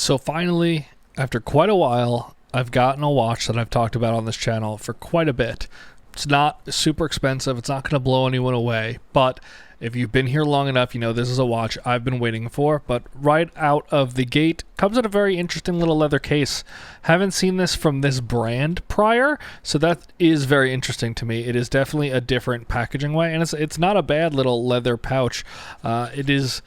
So finally, after quite a while, I've gotten a watch that I've talked about on this channel for quite a bit. It's not super expensive, it's not going to blow anyone away, but if you've been here long enough, you know this is a watch I've been waiting for, but right out of the gate, comes in a very interesting little leather case. Haven't seen this from this brand prior, so that is very interesting to me. It is definitely a different packaging way, and it's not a bad little leather pouch. It is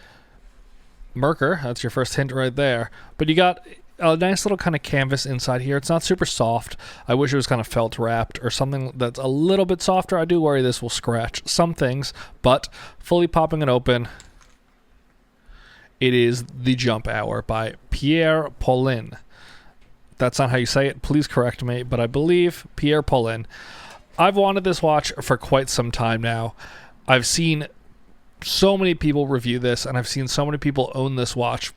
Merkur, that's your first hint right there. But you got a nice little kind of canvas inside here. It's not super soft. I wish it was kind of felt wrapped or something that's a little bit softer. I do worry this will scratch some things, but fully popping it open, it is the Jump Hour by Pierre Paulin. That's not how you say it. Please correct me, but I believe Pierre Paulin. I've wanted this watch for quite some time now. I've seen so many people review this, and I've seen so many people own this watch,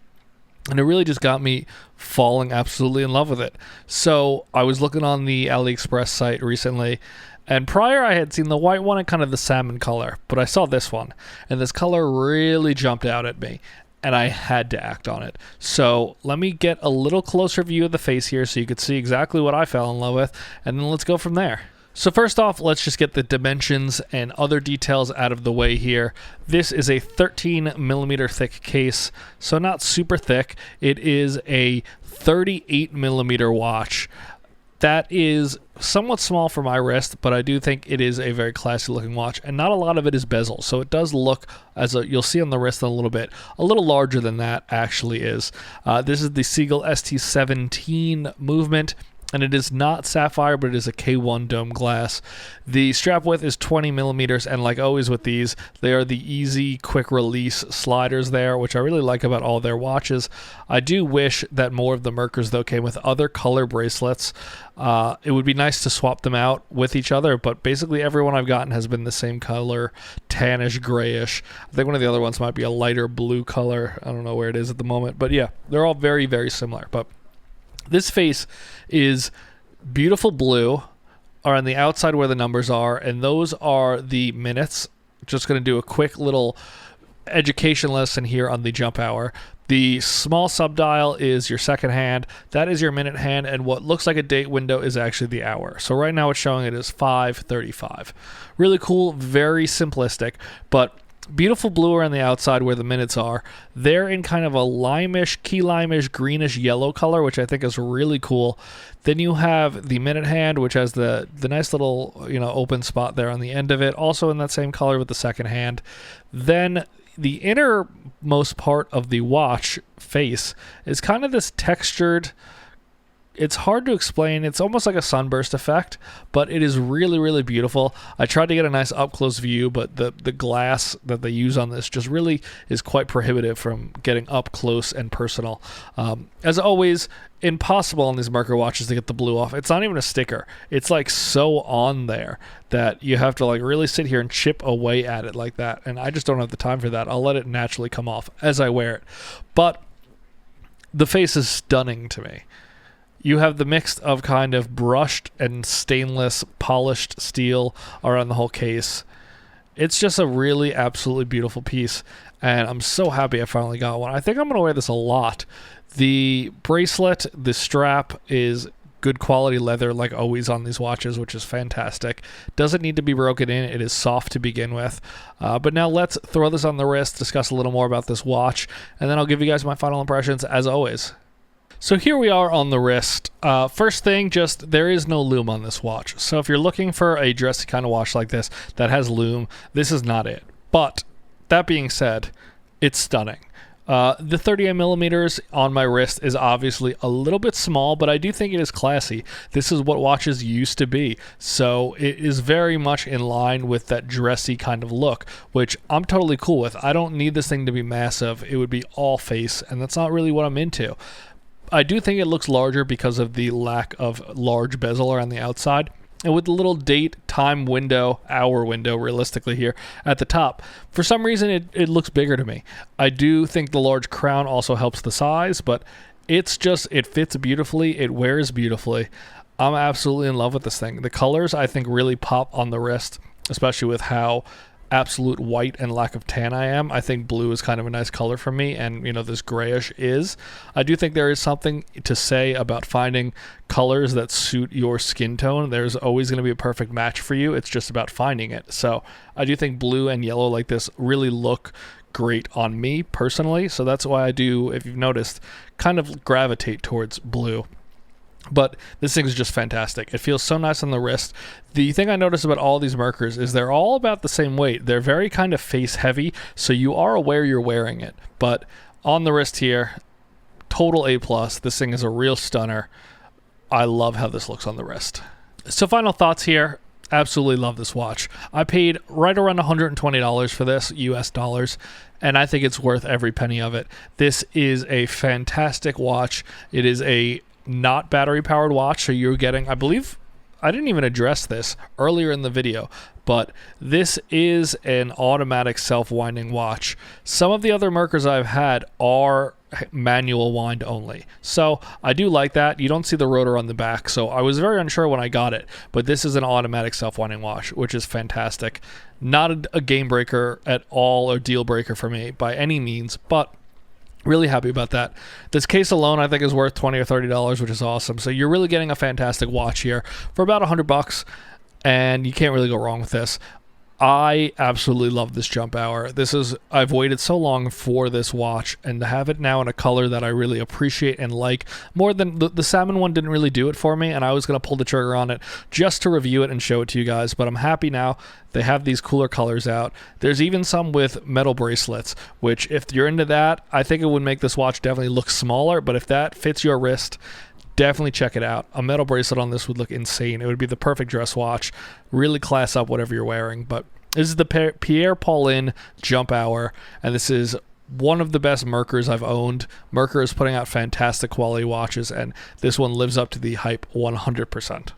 and it really just got me falling absolutely in love with it. So I was looking on the AliExpress site recently, and prior I had seen the white one and kind of the salmon color, but I saw this one, and this color really jumped out at me, and I had to act on it. So let me get a little closer view of the face here so you could see exactly what I fell in love with, and then let's go from there. So first off, let's just get the dimensions and other details out of the way here. This is a 13 millimeter thick case, so not super thick. It is a 38 millimeter watch. That is somewhat small for my wrist, but I do think it is a very classy looking watch, and not a lot of it is bezel, so it does look, as you'll see on the wrist in a little bit, a little larger than that actually is. This is the Seagull ST17 movement, and it is not sapphire, but it is a K1 dome glass. The strap width is 20 millimeters, and like always with these, they are the easy, quick release sliders there, which I really like about all their watches. I do wish that more of the Merkurs, though, came with other color bracelets. It would be nice to swap them out with each other, but basically every one I've gotten has been the same color, tannish, grayish. I think one of the other ones might be a lighter blue color. I don't know where it is at the moment, but yeah, they're all very, very similar. But this face is beautiful blue, are on the outside where the numbers are, and those are the minutes. Just going to do a quick little education lesson here on the Jump Hour. The small subdial is your second hand, that is your minute hand, and what looks like a date window is actually the hour. So right now it's showing it as 5:35. Really cool, very simplistic, but beautiful blue around the outside where the minutes are. They're in kind of a limeish, key limeish, greenish yellow color, which I think is really cool. Then you have the minute hand, which has the nice little, open spot there on the end of it, also in that same color with the second hand. Then the innermost part of the watch face is kind of this textured, it's hard to explain. It's almost like a sunburst effect, but it is really, really beautiful. I tried to get a nice up-close view, but the glass that they use on this just really is quite prohibitive from getting up close and personal. As always, impossible on these Merkur watches to get the blue off. It's not even a sticker. It's like so on there that you have to like really sit here and chip away at it like that, and I just don't have the time for that. I'll let it naturally come off as I wear it. But the face is stunning to me. You have the mix of kind of brushed and stainless polished steel around the whole case. It's just a really absolutely beautiful piece, and I'm so happy I finally got one. I think I'm going to wear this a lot. The bracelet, the strap is good quality leather like always on these watches, which is fantastic. Doesn't need to be broken in. It is soft to begin with. But now let's throw this on the wrist, discuss a little more about this watch, and then I'll give you guys my final impressions as always. So here we are on the wrist. First thing, just there is no lume on this watch. So if you're looking for a dressy kind of watch like this that has lume, this is not it. But that being said, it's stunning. The 38 millimeters on my wrist is obviously a little bit small, but I do think it is classy. This is what watches used to be. So it is very much in line with that dressy kind of look, which I'm totally cool with. I don't need this thing to be massive. It would be all face, and that's not really what I'm into. I do think it looks larger because of the lack of large bezel around the outside. And with the little date, time window, hour window, realistically here at the top, for some reason it looks bigger to me. I do think the large crown also helps the size, but it's just, it fits beautifully, it wears beautifully. I'm absolutely in love with this thing. The colors, I think, really pop on the wrist, especially with how absolute white and lack of tan I am, I think blue is kind of a nice color for me, and this grayish is. I do think there is something to say about finding colors that suit your skin tone. There's always going to be a perfect match for you. It's just about finding it. So I do think blue and yellow like this really look great on me personally. So that's why I do, if you've noticed, kind of gravitate towards blue. But this thing is just fantastic. It feels so nice on the wrist. The thing I notice about all these markers is they're all about the same weight. They're very kind of face heavy, so you are aware you're wearing it. But on the wrist here, total A+. This thing is a real stunner. I love how this looks on the wrist. So final thoughts here. Absolutely love this watch. I paid right around $120 for this, US dollars, and I think it's worth every penny of it. This is a fantastic watch. It is a not battery powered watch, so you're getting, I believe, I didn't even address this earlier in the video, but this is an automatic self-winding watch. Some of the other Merkers I've had are manual wind only, so I do like that. You don't see the rotor on the back, so I was very unsure when I got it, but this is an automatic self-winding watch, which is fantastic. Not a game breaker at all, or deal breaker for me by any means, but really happy about that. This case alone I think is worth $20 or $30, which is awesome. So you're really getting a fantastic watch here for about $100, and you can't really go wrong with this. I absolutely love this jump hour. I've waited so long for this watch, and to have it now in a color that I really appreciate and like more than the salmon one didn't really do it for me, and I was going to pull the trigger on it just to review it and show it to you guys, but I'm happy now. They have these cooler colors out. There's even some with metal bracelets, which if you're into that, I think it would make this watch definitely look smaller, but if that fits your wrist, definitely check it out. A metal bracelet on this would look insane. It would be the perfect dress watch. Really class up whatever you're wearing. But this is the Pierre Paulin Jump Hour, and this is one of the best Merkers I've owned. Merkur is putting out fantastic quality watches, and this one lives up to the hype 100%.